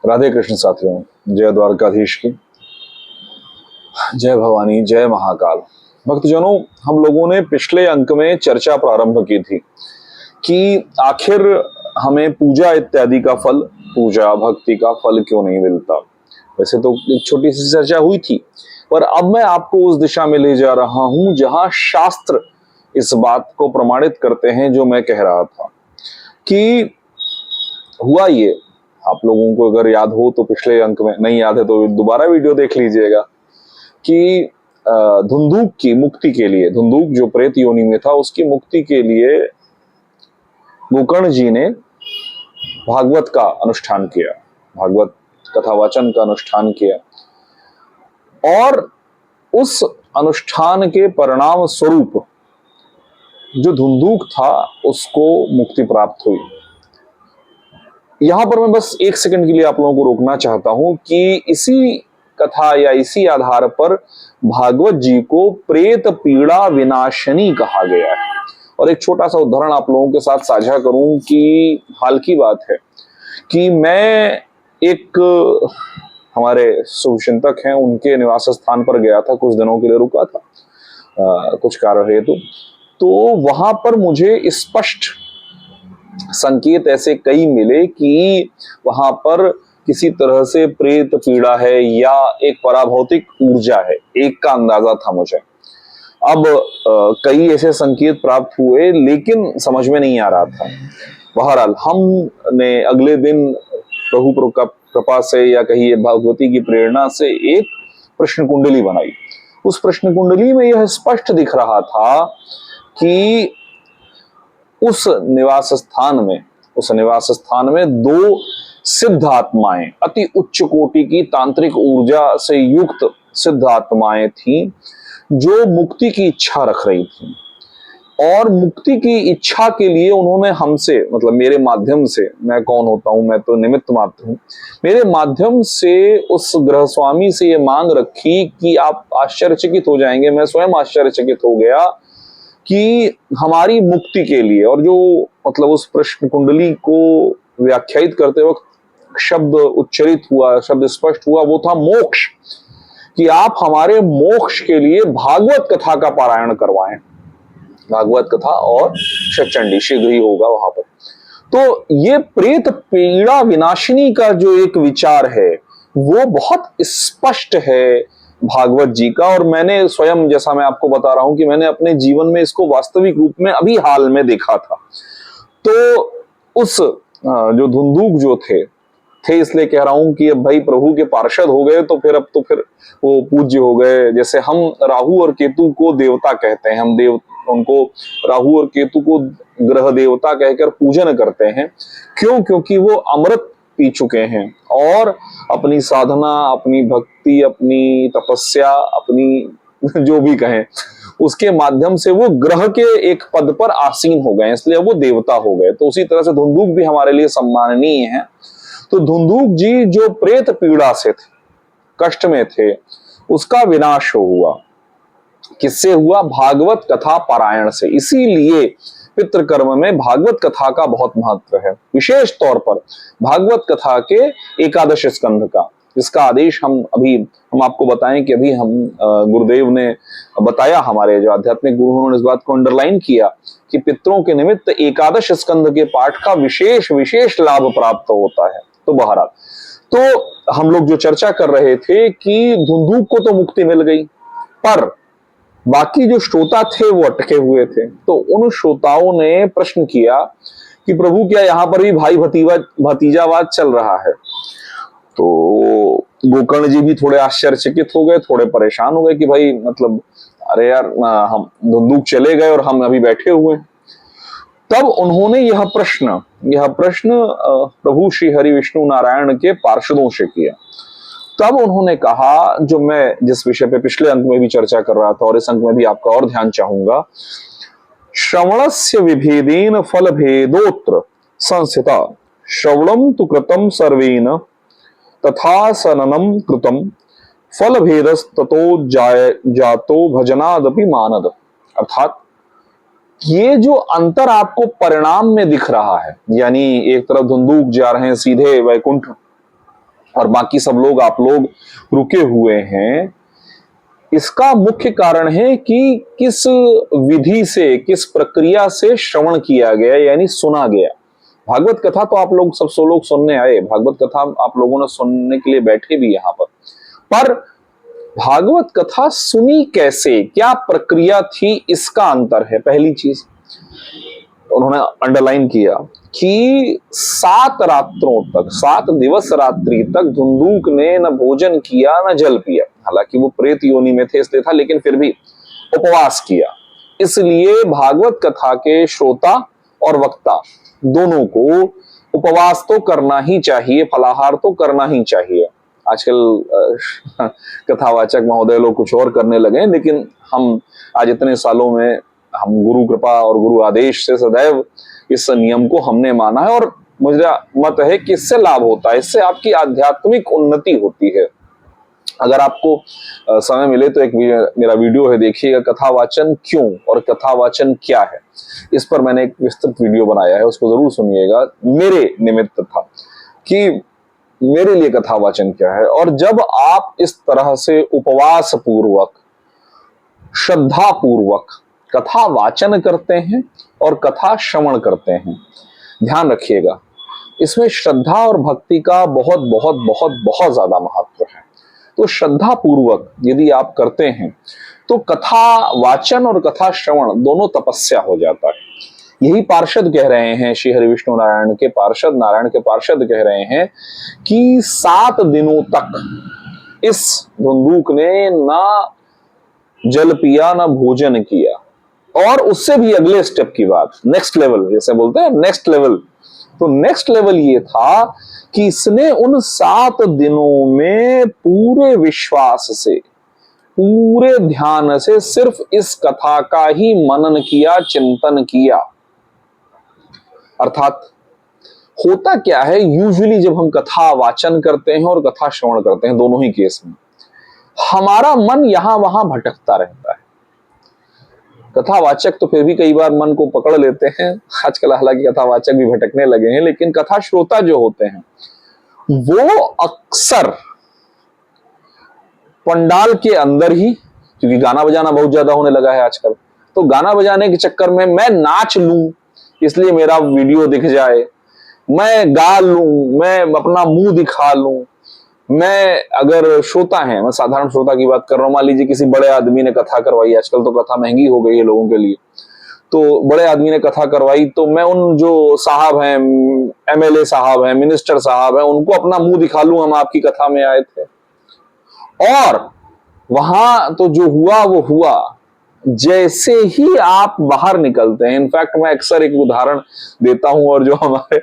राधे कृष्ण साथियों, जय द्वारकाधीश की, जय भवानी, जय महाकाल। भक्तजनों, हम लोगों ने पिछले अंक में चर्चा प्रारंभ की थी कि आखिर हमें पूजा इत्यादि का फल, पूजा भक्ति का फल क्यों नहीं मिलता। वैसे तो एक छोटी सी चर्चा हुई थी, पर अब मैं आपको उस दिशा में ले जा रहा हूं जहां शास्त्र इस बात को प्रमाणित करते हैं जो मैं कह रहा था। कि हुआ ये, आप लोगों को अगर याद हो तो पिछले अंक में, नहीं याद है तो दोबारा वीडियो देख लीजिएगा, कि धुंधुक की मुक्ति के लिए, धुंधुक जो प्रेत योनि में था उसकी मुक्ति के लिए गोकर्ण जी ने भागवत का अनुष्ठान किया, भागवत कथा वाचन का अनुष्ठान किया, और उस अनुष्ठान के परिणाम स्वरूप जो धुंधुक था उसको मुक्ति प्राप्त हुई। यहां पर मैं बस एक सेकंड के लिए आप लोगों को रोकना चाहता हूं कि इसी कथा या इसी आधार पर भागवत जी को प्रेत पीड़ा विनाशिनी कहा गया है। और एक छोटा सा उदाहरण आप लोगों के साथ साझा करूं कि हाल की बात है कि मैं एक हमारे शुभचिंतक हैं उनके निवास स्थान पर गया था, कुछ दिनों के लिए रुका था कुछ कार्य हेतु। तो वहां पर मुझे स्पष्ट संकेत ऐसे कई मिले कि वहां पर किसी तरह से प्रेत पीड़ा है या एक पराभौतिक ऊर्जा है, एक का अंदाजा था मुझे। अब कई ऐसे संकेत प्राप्त हुए लेकिन समझ में नहीं आ रहा था। बहरहाल हमने अगले दिन प्रभु कृपा से या कहिए भगवती की प्रेरणा से एक प्रश्न कुंडली बनाई। उस प्रश्न कुंडली में यह स्पष्ट दिख रहा था कि उस निवास स्थान में दो सिद्ध आत्माएं, अति उच्च कोटि की तांत्रिक ऊर्जा से युक्त सिद्ध आत्माएं थी जो मुक्ति की इच्छा रख रही थी। और मुक्ति की इच्छा के लिए उन्होंने हमसे, मतलब मेरे माध्यम से, मैं कौन होता हूं, मैं तो निमित्त मात्र हूं, मेरे माध्यम से उस गृह स्वामी से ये मांग रखी कि आप आश्चर्यचकित हो जाएंगे, मैं स्वयं आश्चर्यचकित हो गया कि हमारी मुक्ति के लिए, और जो मतलब उस प्रश्न कुंडली को व्याख्यायित करते वक्त शब्द उच्चरित हुआ, शब्द स्पष्ट हुआ, वो था मोक्ष। कि आप हमारे मोक्ष के लिए भागवत कथा का पारायण करवाएं, भागवत कथा और षट्चंडी शीघ्र ही होगा वहां पर। तो ये प्रेत पीड़ा विनाशिनी का जो एक विचार है वो बहुत स्पष्ट है भागवत जी का। और मैंने स्वयं, जैसा मैं आपको बता रहा हूं कि मैंने अपने जीवन में इसको वास्तविक रूप में अभी हाल में देखा था। तो उस जो धुंधुक जो थे इसलिए कह रहा हूं कि अब भाई प्रभु के पार्षद हो गए तो फिर अब तो फिर वो पूज्य हो गए। जैसे हम राहु और केतु को देवता कहते हैं, हम उनको राहु और केतु को ग्रह देवता कहकर पूजन करते हैं। क्यों? क्योंकि वो अमृत पी चुके हैं और अपनी साधना, अपनी भक्ति, अपनी तपस्या, अपनी जो भी कहें, उसके माध्यम से वो ग्रह के एक पद पर आसीन हो गए, इसलिए वो देवता हो गए। तो उसी तरह से धुंधुक भी हमारे लिए सम्माननीय है। तो धुंधुक जी जो प्रेत पीड़ा से थे, कष्ट में थे, उसका विनाश हुआ। किससे हुआ? भागवत कथा पारायण से। इसीलिए पितृकर्म में भागवत कथा का बहुत महत्व है, विशेष तौर पर भागवत कथा के एकादश स्कंध का, जिसका आदेश हम आपको बताएं कि अभी हम गुरुदेव ने बताया, हमारे जो आध्यात्मिक गुरु उन्होंने इस बात को अंडरलाइन किया कि पितरों के निमित्त एकादश स्कंध के पाठ का विशेष विशेष लाभ प्राप्त होता है। तो बहरहाल, तो हम लोग जो चर्चा कर रहे थे कि धुंधुक को तो मुक्ति मिल गई, पर बाकी जो श्रोता थे वो अटके हुए थे। तो उन श्रोताओं ने प्रश्न किया कि प्रभु क्या यहाँ पर भी भाई भतीजावाद चल रहा है? तो गोकर्ण जी भी थोड़े आश्चर्यचकित हो गए, थोड़े परेशान हो गए कि भाई मतलब अरे यार, हम धुंधुक चले गए और हम अभी बैठे हुए। तब उन्होंने यह प्रश्न प्रभु श्री हरि विष्णु नारायण के पार्षदों से किया। तब उन्होंने कहा, जो मैं जिस विषय पे पिछले अंक में भी चर्चा कर रहा था और इस अंक में भी आपका और ध्यान चाहूंगा, श्रवणस्य विभेदेन फल भेदोत्र संस्थिता श्रवणम तु कृतम सर्वेन तथा सननम कृतम फल भेदस्ततो जातो भजनादपि मानद। अर्थात ये जो अंतर आपको परिणाम में दिख रहा है, यानी एक तरफ धुंधुक जा रहे हैं सीधे वैकुंठ, और बाकी सब लोग, आप लोग रुके हुए हैं, इसका मुख्य कारण है कि किस विधि से, किस प्रक्रिया से श्रवण किया गया, यानी सुना गया। भागवत कथा तो आप लोग सब लोग सुनने आए, भागवत कथा आप लोगों ने सुनने के लिए बैठे भी यहां पर भागवत कथा सुनी कैसे, क्या प्रक्रिया थी, इसका अंतर है। पहली चीज उन्होंने अंडरलाइन किया कि 7 रात्रों तक, 7 दिवस रात्रि तक धुंधुक ने न भोजन किया न जल पिया। हालांकि वो प्रेत योनि में थे इसलिए था, लेकिन फिर भी उपवास किया। इसलिए भागवत कथा के श्रोता और वक्ता दोनों को उपवास तो करना ही चाहिए, फलाहार तो करना ही चाहिए। आजकल कथावाचक महोदय लोग कुछ और करने लगे, लेकिन हम आज इतने सालों में हम गुरु कृपा और गुरु आदेश से सदैव इस नियम को हमने माना है, और मुझे मत है कि इससे लाभ होता है, इससे आपकी आध्यात्मिक उन्नति होती है। अगर आपको समय मिले तो एक मेरा वीडियो है, देखिएगा, कथावाचन क्यों और कथावाचन क्या है। इस पर मैंने एक विस्तृत वीडियो बनाया है, उसको जरूर सुनिएगा। मेरे निमित्त था कि मेरे लिए कथावाचन क्या है। और जब आप इस तरह से उपवास पूर्वक, श्रद्धा पूर्वक कथा वाचन करते हैं और कथा श्रवण करते हैं, ध्यान रखिएगा, इसमें श्रद्धा और भक्ति का बहुत बहुत बहुत बहुत ज्यादा महत्व है। तो श्रद्धा पूर्वक यदि आप करते हैं तो कथा वाचन और कथा श्रवण दोनों तपस्या हो जाता है। यही पार्षद कह रहे हैं, श्री हरि विष्णु नारायण के पार्षद, नारायण के पार्षद कह रहे हैं कि 7 दिनों तक इस धुंधुक ने ना जल पिया ना भोजन किया। और उससे भी अगले स्टेप की बात, नेक्स्ट लेवल जैसे बोलते हैं, नेक्स्ट लेवल, तो नेक्स्ट लेवल ये था कि इसने उन 7 दिनों में पूरे विश्वास से, पूरे ध्यान से सिर्फ इस कथा का ही मनन किया, चिंतन किया। अर्थात होता क्या है, यूजुअली जब हम कथा वाचन करते हैं और कथा श्रवण करते हैं, दोनों ही केस में हमारा मन यहां वहां भटकता रहता है। कथावाचक तो फिर भी कई बार मन को पकड़ लेते हैं, आजकल हालांकि कथावाचक भी भटकने लगे हैं, लेकिन कथा श्रोता जो होते हैं वो अक्सर पंडाल के अंदर ही, क्योंकि गाना बजाना बहुत ज्यादा होने लगा है आजकल, तो गाना बजाने के चक्कर में मैं नाच लूं इसलिए मेरा वीडियो दिख जाए, मैं गा लूं, मैं अपना मुंह दिखा लूं, मैं अगर श्रोता है, मैं साधारण श्रोता की बात कर रहा हूं, मान लीजिए किसी बड़े आदमी ने कथा करवाई, आजकल तो कथा महंगी हो गई है लोगों के लिए, तो बड़े आदमी ने कथा करवाई, तो मैं उन जो साहब हैं, एमएलए साहब हैं, मिनिस्टर साहब हैं, उनको अपना मुंह दिखा लूं, हम आपकी कथा में आए थे। और वहां तो जो हुआ वो हुआ। जैसे ही आप बाहर निकलते हैं, इनफैक्ट मैं अक्सर एक उदाहरण देता हूं और जो हमारे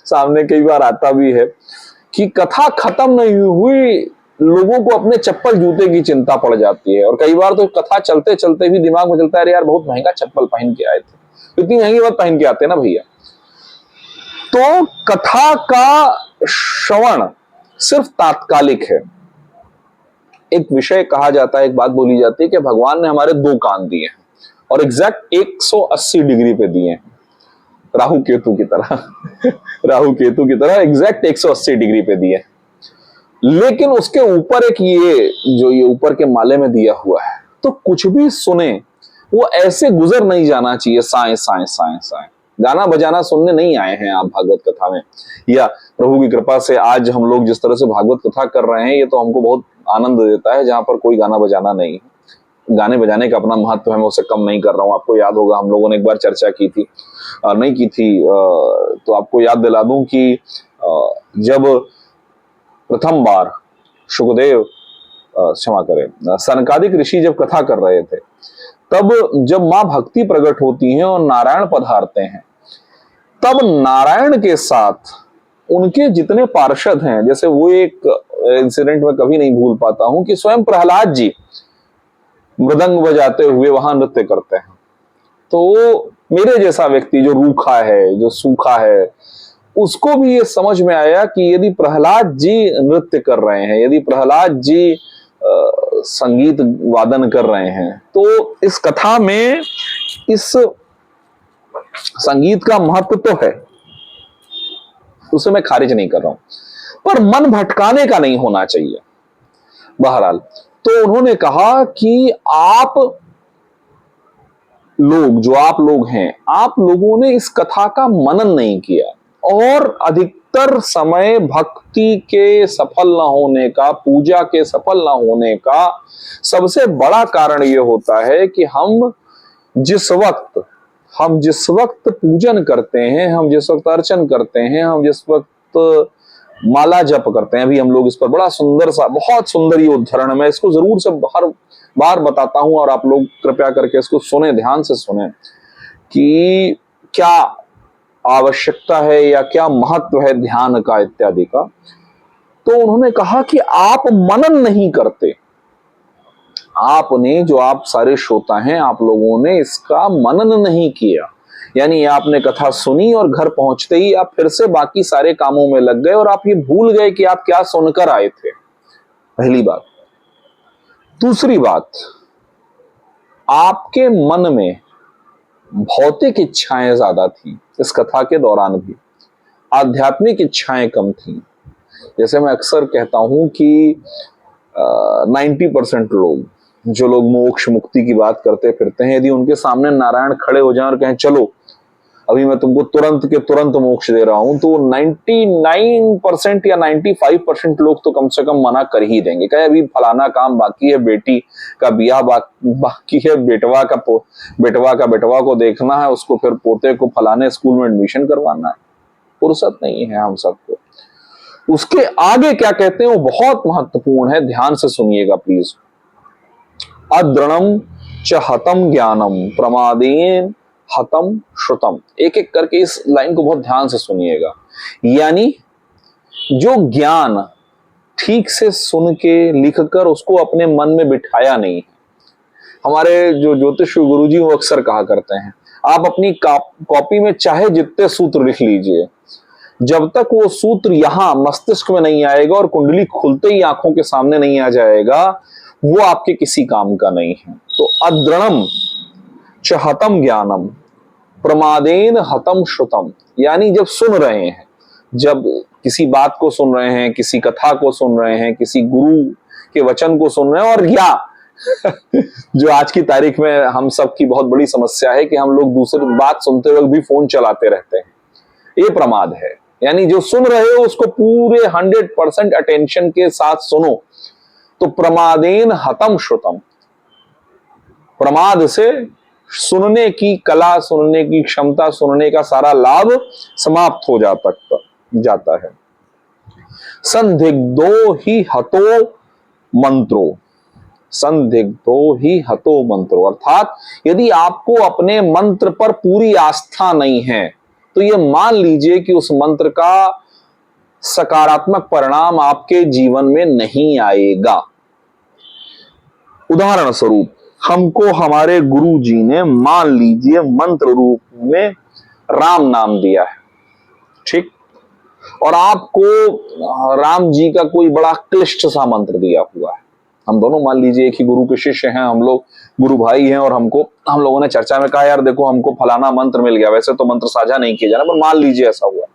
सामने कई बार आता भी है, कि कथा खत्म नहीं हुई, लोगों को अपने चप्पल जूते की चिंता पड़ जाती है। और कई बार तो कथा चलते चलते भी दिमाग में चलता है, अरे यार बहुत महंगा चप्पल पहन के आए थे, इतनी महंगी बात पहन के आते ना भैया। तो कथा का श्रवण सिर्फ तात्कालिक है। एक विषय कहा जाता है, एक बात बोली जाती है कि भगवान ने हमारे 2 कान दिए हैं और एग्जैक्ट 180 डिग्री पे दिए हैं, राहु केतु की तरह राहु केतु की तरह एग्जैक्ट 180 डिग्री पे दिए। लेकिन उसके ऊपर एक ये ऊपर के माले में दिया हुआ है, तो कुछ भी सुने वो ऐसे गुजर नहीं जाना चाहिए, साए साए साए साए। गाना बजाना सुनने नहीं आए हैं आप भागवत कथा में, या प्रभु की कृपा से आज हम लोग जिस तरह से भागवत कथा कर रहे हैं, ये तो हमको बहुत आनंद देता है, जहां पर कोई गाना बजाना नहीं है। गाने बजाने का अपना महत्व है, मैं उसे कम नहीं कर रहा हूं। आपको याद होगा हम लोगों ने एक बार चर्चा की थी, नहीं की थी तो आपको याद दिला दूं कि जब प्रथम बार शुकदेव, क्षमा करें, सनकादिक ऋषि जब कथा कर रहे थे, तब जब मां भक्ति प्रकट होती हैं और नारायण पधारते हैं, तब नारायण के साथ उनके जितने पार्षद हैं, जैसे वो एक इंसिडेंट में कभी नहीं भूल पाता हूं कि स्वयं प्रहलाद जी मृदंग बजाते हुए वहां नृत्य करते हैं। तो मेरे जैसा व्यक्ति जो रूखा है, जो सूखा है, उसको भी ये समझ में आया कि यदि प्रहलाद जी नृत्य कर रहे हैं, यदि प्रहलाद जी संगीत वादन कर रहे हैं, तो इस कथा में इस संगीत का महत्व तो है, उसे मैं खारिज नहीं कर रहा हूं, पर मन भटकाने का नहीं होना चाहिए। बहरहाल, तो उन्होंने कहा कि आप लोग, जो आप लोग हैं, आप लोगों ने इस कथा का मनन नहीं किया, और अधिकतर समय भक्ति के सफल न होने का, पूजा के सफल न होने का सबसे बड़ा कारण यह होता है कि हम जिस वक्त पूजन करते हैं, हम जिस वक्त अर्चन करते हैं, हम जिस वक्त माला जप करते हैं, अभी हम लोग इस पर बड़ा सुंदर सा, बहुत सुंदर ये उदाहरण, मैं इसको जरूर से हर बार बताता हूं और आप लोग कृपया करके इसको सुने, ध्यान से सुने कि क्या आवश्यकता है या क्या महत्व है ध्यान का इत्यादि का। तो उन्होंने कहा कि आप मनन नहीं करते, आपने, जो आप सारे श्रोता हैं, आप लोगों ने इसका मनन नहीं किया, यानी आपने कथा सुनी और घर पहुंचते ही आप फिर से बाकी सारे कामों में लग गए और आप ये भूल गए कि आप क्या सुनकर आए थे। पहली बात। दूसरी बात, आपके मन में भौतिक इच्छाएं ज्यादा थी इस कथा के दौरान भी, आध्यात्मिक इच्छाएं कम थी। जैसे मैं अक्सर कहता हूं कि 90% लोग, जो लोग मोक्ष मुक्ति की बात करते फिरते हैं, यदि उनके सामने नारायण खड़े हो जाएं और कहें चलो अभी मैं तुमको तुरंत के तुरंत मोक्ष दे रहा हूं, तो 99% या 95% लोग तो कम से कम मना कर ही देंगे, कहे अभी फलाना काम बाकी है, बेटी का ब्याह बाकी है, बेटवा को देखना है, उसको फिर पोते को फलाने स्कूल में एडमिशन करवाना है, फुर्सत नहीं है हम सबको। उसके आगे क्या कहते हैं वो बहुत महत्वपूर्ण है, ध्यान से सुनिएगा प्लीज। अद्रणम च हतम ज्ञानम प्रमादेन हतम श्रुतम। एक एक करके इस लाइन को बहुत ध्यान से सुनिएगा। यानी जो ज्ञान ठीक से सुन के लिखकर उसको अपने मन में बिठाया नहीं है। हमारे जो ज्योतिष गुरुजी वो अक्सर कहा करते हैं, आप अपनी कॉपी में चाहे जितने सूत्र लिख लीजिए, जब तक वो सूत्र यहां मस्तिष्क में नहीं आएगा और कुंडली खुलते ही आंखों के सामने नहीं आ जाएगा, वो आपके किसी काम का नहीं है। तो अद्रणम च हतम ज्ञानम प्रमादेन हतम श्रुतम, यानी जब सुन रहे हैं, जब किसी बात को सुन रहे हैं, किसी कथा को सुन रहे हैं, किसी गुरु के वचन को सुन रहे हैं, और या जो आज की तारीख में हम सब की बहुत बड़ी समस्या है कि हम लोग दूसरी बात सुनते वक्त भी फोन चलाते रहते हैं, ये प्रमाद है। यानी जो सुन रहे हो उसको पूरे 100% अटेंशन के साथ सुनो। तो प्रमादेन हतम श्रुतम, प्रमाद से सुनने की कला, सुनने की क्षमता, सुनने का सारा लाभ समाप्त हो जाता है। संदिग्धो ही हतो मंत्रो, संदिग्धो ही हतो मंत्रो, अर्थात यदि आपको अपने मंत्र पर पूरी आस्था नहीं है तो यह मान लीजिए कि उस मंत्र का सकारात्मक परिणाम आपके जीवन में नहीं आएगा। उदाहरण स्वरूप, हमको हमारे गुरु जी ने मान लीजिए मंत्र रूप में राम नाम दिया है, ठीक, और आपको राम जी का कोई बड़ा क्लिष्ट सा मंत्र दिया हुआ है। हम दोनों मान लीजिए एक ही गुरु के शिष्य हैं, हम लोग गुरु भाई हैं, और हम लोगों ने चर्चा में कहा यार देखो हमको फलाना मंत्र मिल गया, वैसे तो मंत्र साझा नहीं किया जाना, पर मान लीजिए ऐसा हुआ,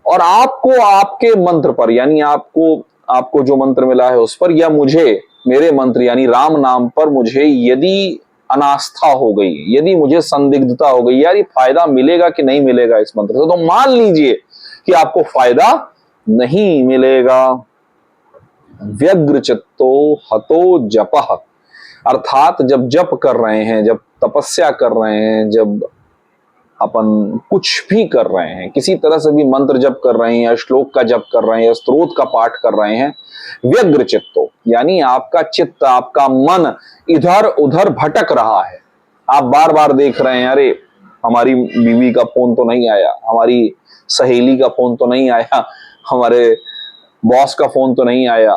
और आपको आपके मंत्र पर, यानी आपको जो मंत्र मिला है उस पर, या मुझे मेरे मंत्र यानी राम नाम पर मुझे यदि अनास्था हो गई, यदि मुझे संदिग्धता हो गई, यार ये फायदा मिलेगा कि नहीं मिलेगा इस मंत्र से, तो मान लीजिए कि आपको फायदा नहीं मिलेगा। व्यग्र चित्तो हतो जपः, अर्थात जब जप कर रहे हैं, जब तपस्या कर रहे हैं, जब अपन कुछ भी कर रहे हैं, किसी तरह से भी मंत्र जप कर रहे हैं या श्लोक का जप कर रहे हैं या स्तोत्र का पाठ कर रहे हैं, व्यग्र चित्तो यानी आपका चित्त, आपका मन इधर उधर भटक रहा है। आप बार बार देख रहे हैं, अरे हमारी बीवी का फोन तो नहीं आया, हमारी सहेली का फोन तो नहीं आया, हमारे बॉस का फोन तो नहीं आया।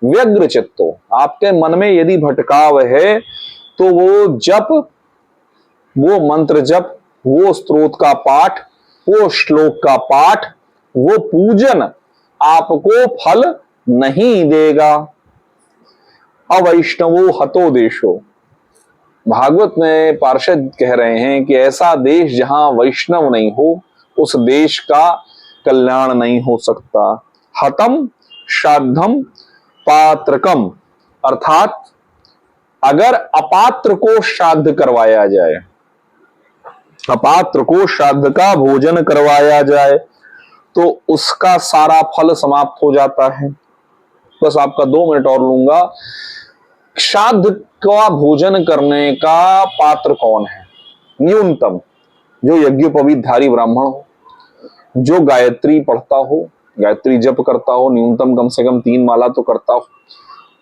व्यग्र चित्तो, आपके मन में यदि भटकाव है तो वो जप, वो मंत्र जप, वो स्तोत्र का पाठ, वो श्लोक का पाठ, वो पूजन आपको फल नहीं देगा। अवैष्णवो हतो देशो, भागवत में पार्षद कह रहे हैं कि ऐसा देश जहां वैष्णव नहीं हो उस देश का कल्याण नहीं हो सकता। हतम श्राद्धम पात्रकम, अर्थात अगर अपात्र को श्राद्ध करवाया जाए, अपात्र को श्राद्ध का भोजन करवाया जाए तो उसका सारा फल समाप्त हो जाता है। बस आपका 2 मिनट और लूंगा। श्राद्ध का भोजन करने का पात्र कौन है? न्यूनतम जो यज्ञोपवीतधारी ब्राह्मण हो, जो गायत्री पढ़ता हो, गायत्री जप करता हो, न्यूनतम कम से कम 3 माला तो करता हो,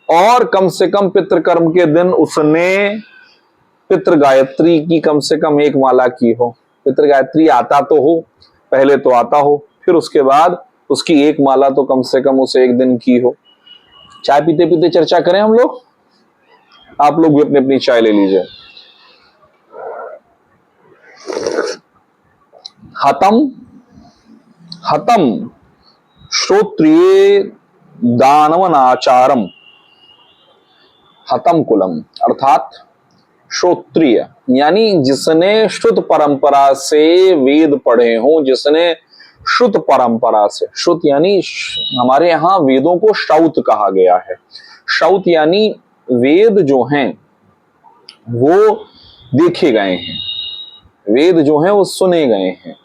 और कम से कम पितृकर्म के दिन उसने पितृ गायत्री की कम से कम 1 माला की हो। पितृ गायत्री आता तो हो, पहले तो आता हो, फिर उसके बाद उसकी 1 माला तो कम से कम उसे 1 दिन की हो। चाय पीते पीते चर्चा करें हम लोग, आप लोग भी अपनी अपनी चाय ले लीजिए। हतम हतम श्रोत्रिये दानवनाचारम, हतम कुलम अर्थात श्रोत्रिय यानी जिसने श्रुत परंपरा से वेद पढ़े हों, जिसने श्रुत परंपरा से, श्रुत यानी हमारे यहां वेदों को श्रौत कहा गया है। श्रौत यानी वेद जो हैं वो देखे गए हैं, वेद जो हैं वो सुने गए हैं,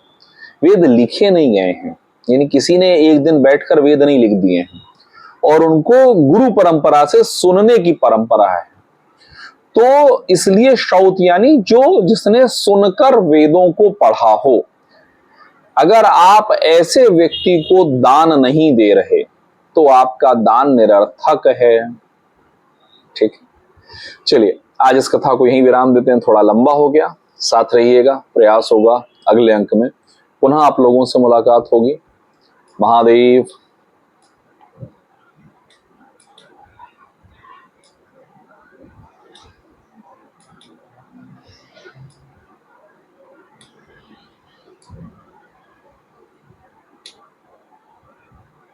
वेद लिखे नहीं गए हैं, यानी किसी ने एक दिन बैठकर वेद नहीं लिख दिए हैं, और उनको गुरु परंपरा से सुनने की परंपरा है। तो इसलिए श्रौत यानी जो जिसने सुनकर वेदों को पढ़ा हो। अगर आप ऐसे व्यक्ति को दान नहीं दे रहे तो आपका दान निरर्थक है। ठीक, चलिए आज इस कथा को यहीं विराम देते हैं, थोड़ा लंबा हो गया। साथ रहिएगा, प्रयास होगा अगले अंक में पुनः आप लोगों से मुलाकात होगी। महादेव।